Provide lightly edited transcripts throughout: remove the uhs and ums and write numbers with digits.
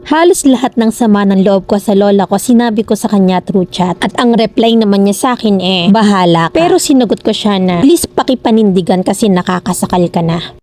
Halos lahat ng sama ng loob ko sa lola ko sinabi ko sa kanya through chat. At ang reply naman niya sa akin bahala ka. Pero sinagot ko siya na, please pakipanindigan kasi nakakasakal ka na.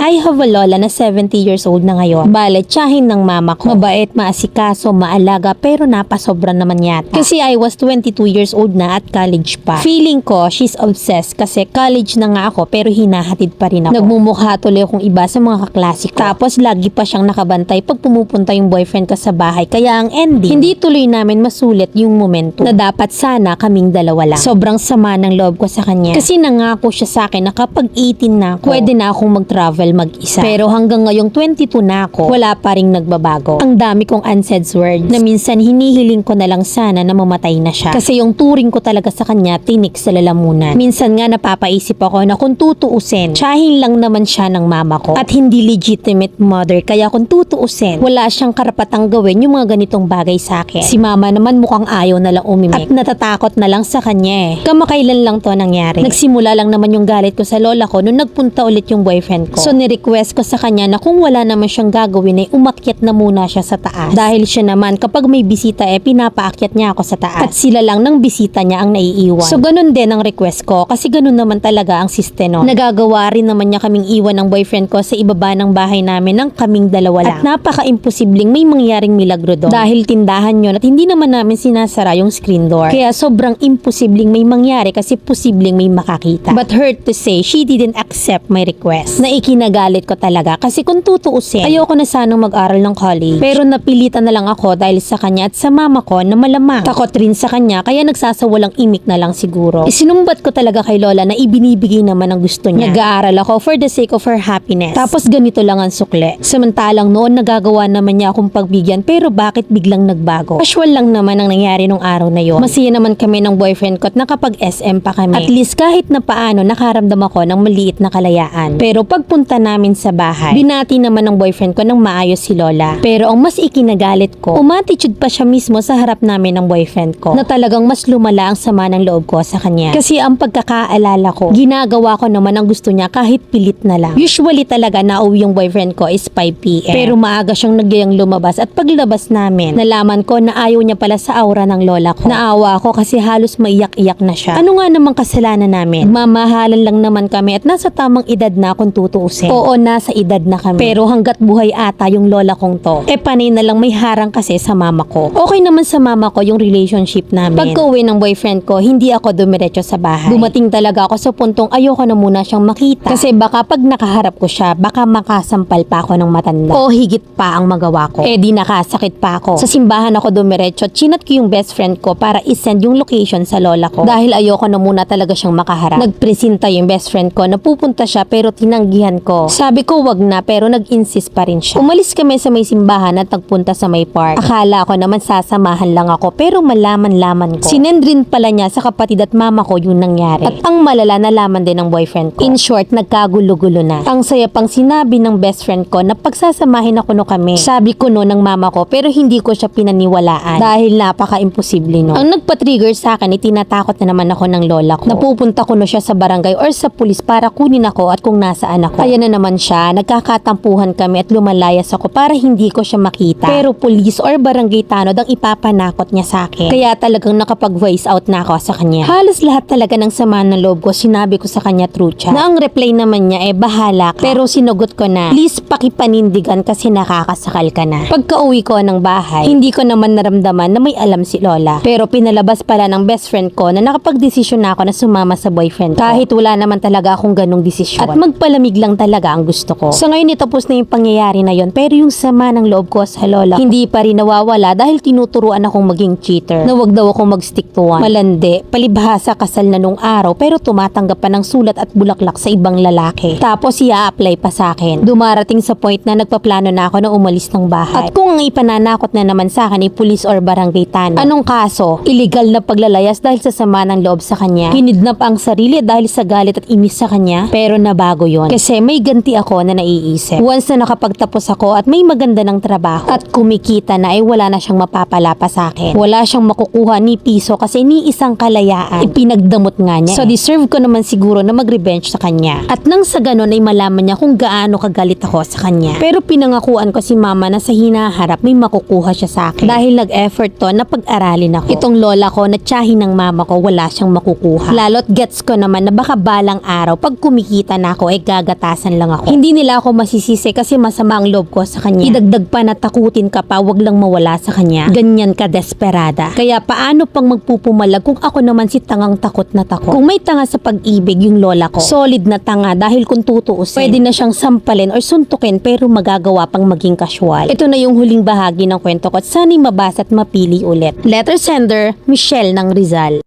I have a lola na 70 years old na ngayon. Bale, tiyahin ng mama ko. Mabait, maasikaso, maalaga, pero napasobra naman yata. Kasi I was 22 years old na at college pa. Feeling ko, she's obsessed kasi college na nga ako pero hinahatid pa rin ako. Nagmumukha tuloy akong iba sa mga kaklase ko. Tapos lagi pa siyang nakabantay pag pumupunta yung boyfriend ko sa bahay. Kaya ang ending, hindi tuloy namin masulit yung momento na dapat sana kaming dalawa lang. Sobrang sama ng loob ko sa kanya. Kasi nangako siya sa akin na kapag 18 na ako, pwede na akong mag-travel mag-isa. Pero hanggang ngayong 22 na ako, wala pa ring nagbabago. Ang dami kong unsaid words na minsan hinihiling ko na lang sana na mamatay na siya. Kasi yung turing ko talaga sa kanya, tinik sa lalamunan. Minsan nga napapaisip ako na kung tutuusin, tiyahin lang naman siya ng mama ko at hindi legitimate mother. Kaya kung tutuusin, wala siyang karapatang gawin yung mga ganitong bagay sa akin. Si mama naman mukhang ayaw na lang umimik at natatakot na lang sa kanya Kamakailan lang to nangyari. Nagsimula lang naman yung galit ko sa lola ko nung nagpunta ulit yung boyfriend ko. So ni-request ko sa kanya na kung wala naman siyang gagawin ay umakyat na muna siya sa taas. Dahil siya naman kapag may bisita pinapaakyat niya ako sa taas. At sila lang ng bisita niya ang naiiwan. So ganun din ang request ko kasi ganun naman talaga ang sistema. Nagagawa rin naman niya kaming iwan ng boyfriend ko sa ibaba ng bahay namin ng kaming dalawa lang. At napaka-imposibleng may mangyaring milagro doon. Dahil tindahan yun at hindi naman namin sinasara yung screen door. Kaya sobrang imposibleng may mangyari kasi posibleng may makakita. But hurt to say, she didn't accept my request. Na ikinagalit ko talaga kasi kung tutuusin, ayoko na sanang mag-aral ng college. Pero napilitan na lang ako dahil sa kanya at sa mama ko na malamang takot rin sa kanya kaya nagsasawalang imik na lang siguro. Isinumbat ko talaga kay lola na ibinibigay naman ang gusto niya. Nag-aaral ako for the sake of her happiness. Tapos ganito lang ang sukle. Samantalang noon nagagawa naman niya akong pagbigyan pero bakit biglang nagbago? Casual lang naman ang nangyari nung araw na yon. Masaya naman kami ng boyfriend ko at nakapag-SM pa kami. At least kahit na paano nakaramdam ako ng maliit na kalayaan. Pero pagpunta namin sa bahay, binati naman ng boyfriend ko ng maayos si lola. Pero ang mas ikinagalit ko, umatitude pa siya mismo sa harap namin ng boyfriend ko na talagang mas lumala ang sama ng loob ko sa kanya. Kasi ang pagkakaalala ko, ginagawa ko naman ang gusto niya kahit pilit na lang. Usually talaga nauwi yung boyfriend ko is 5 p.m. Pero maaga siyang nagyayang lumabas at paglabas namin, nalaman ko na ayaw niya pala sa aura ng lola ko. Naawa ako kasi halos maiyak-iyak na siya. Ano nga namang kasalanan namin? Mamahalan lang naman kami at nasa tamang edad na kung tutuusin. Oo, nasa edad na kami. Pero hanggat buhay ata yung lola kong to, panay na lang may harang kasi sa mama ko. Okay naman sa mama ko yung relationship namin. Pagka-uwi ng boyfriend ko, hindi ako dumiretso sa bahay. Dumating talaga ako sa puntong ayoko na muna siyang makita. Kasi baka pag nakaharap ko siya, baka makasampal pa ako ng matanda. O higit pa ang magawa ko. Di nakasakit pa ako. Sa simbahan ako dumiretso, chinat ko yung best friend ko para isend yung location sa lola ko. Dahil ayoko na muna talaga siyang makaharap. Nagpresenta yung best friend ko na pupunta siya pero tinanggihan ko. Sabi ko wag na pero nag-insist pa rin siya. Umalis kami sa may simbahan at nagpunta sa may park. Akala ko naman sasamahan lang ako pero malaman-laman ko. Sinend rin pala niya sa kapatid at mama ko yung nangyari. At ang malala nalaman din ng boyfriend ko. In short, nagkagulo-gulo na. Ang saya pang sinabi ng best friend ko na pagsasamahin ako no kami. Sabi ko no ng mama ko pero hindi ko siya pinaniwalaan dahil napaka-imposible no. Ang nagpa-trigger sa akin tinatakot na naman ako ng lola ko. Napupunta ko no siya sa barangay or sa pulis para kunin ako at kung nasaan ako. Kaya na naman siya, nagkakatampuhan kami at lumalayas ako para hindi ko siya makita. Pero pulis or barangay tanod ang ipapanakot niya sa akin. Kaya talagang nakapag-voice out na ako sa kanya. Halos lahat talaga ng sama ng loob ko sinabi ko sa kanya through chat. Na ang reply naman niya bahala ka. Pero sinugot ko na, please pakipanindigan kasi nakakasakal ka na. Pagka-uwi ko ng bahay, hindi ko naman naramdaman na may alam si lola. Pero pinalabas pala ng best friend ko na nakapag-desisyon na ako na sumama sa boyfriend ko. Kahit wala naman talaga akong ganong desisyon. At magpalamig lang talaga ang gusto ko. Sa ngayon tapos na yung pangyayari na yon pero yung sama ng loob ko sa lola, hindi pa rin nawawala dahil tinuturuan akong maging cheater. Na wag daw akong mag-stick to one. Malandi, palibhasa kasal na nung araw pero tumatanggap pa ng sulat at bulaklak sa ibang lalaki. Tapos i-apply pa sa akin. Dumarating sa point na nagpaplano na ako na umalis ng bahay. At kung ang ipananakot na naman sa akin ay pulis or barangay tanod, anong kaso? Illegal na paglalayas dahil sa sama ng loob sa kanya. Kinidnap ang sarili dahil sa galit at inis sa kanya pero nabago yon. Kasi may may ganti ako na naiisip. Once na nakapagtapos ako at may maganda ng trabaho at kumikita na ay wala na siyang mapapala pa sa akin. Wala siyang makukuha ni piso kasi ni isang kalayaan. Ipinagdamot nga niya. So deserve ko naman siguro na mag-revenge sa kanya. At nang sa ganon ay malaman niya kung gaano kagalit ako sa kanya. Pero pinangakuan ko si mama na sa hinaharap may makukuha siya sa akin. Dahil nag-effort to na pag-aralin ako. Itong lola ko na tiyahin ng mama ko wala siyang makukuha. Lalo't gets ko naman na baka balang araw pag kumikita na ako ay gagatasan lang ako. Hindi nila ako masisisi kasi masama ang loob ko sa kanya. Idagdag pa na takutin ka pa wag lang mawala sa kanya. Ganyan ka desperada. Kaya paano pang magpupumalag kung ako naman si tangang takot na takot? Kung may tanga sa pag-ibig yung lola ko, solid na tanga dahil kung tutuusin, pwede na siyang sampalin or suntukin pero magagawa pang maging casual. Ito na yung huling bahagi ng kwento ko at sana'y mabasa at mapili ulit. Letter sender, Michelle ng Rizal.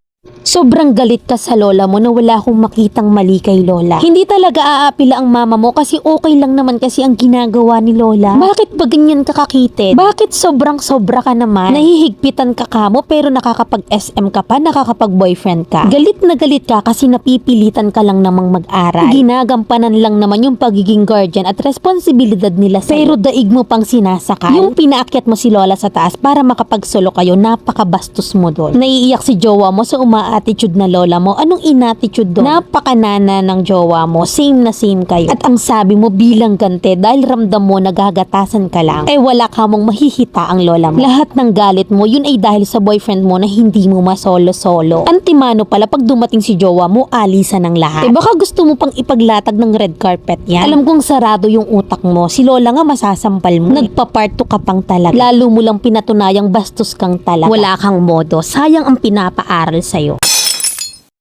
Sobrang galit ka sa lola mo na wala akong makitang mali kay lola. Hindi talaga aapila ang mama mo kasi okay lang naman kasi ang ginagawa ni lola. Bakit ba ganyan ka kakitid? Bakit sobrang sobra ka naman? Nahihigpitan ka kamo pero nakakapag-SM ka pa, nakakapag-boyfriend ka. Galit na galit ka kasi napipilitan ka lang namang mag-aral. Ginagampanan lang naman yung pagiging guardian at responsibilidad nila sa'yo. Pero daig mo pang sinasakal. Yung pinaakyat mo si lola sa taas para makapagsolo kayo, napakabastos mo doon. Naiiyak si jowa mo sa attitude na lola mo. Anong inattitude doon? Napakanana ng jowa mo. Same na same kayo. At ang sabi mo bilang gante dahil ramdam mo nagagatasan ka lang, eh wala ka mong mahihita ang lola mo. Lahat ng galit mo, yun ay dahil sa boyfriend mo na hindi mo masolo-solo. Antimano pala pag dumating si jowa mo, alisan ng lahat. Eh baka gusto mo pang ipaglatag ng red carpet yan. Alam kong sarado yung utak mo. Si lola nga masasampal mo. Nagpa-part 2 ka pang talaga. Lalo mo lang pinatunayang bastos kang talaga. Wala kang modo. Sayang ang pinapaaral sa'yo.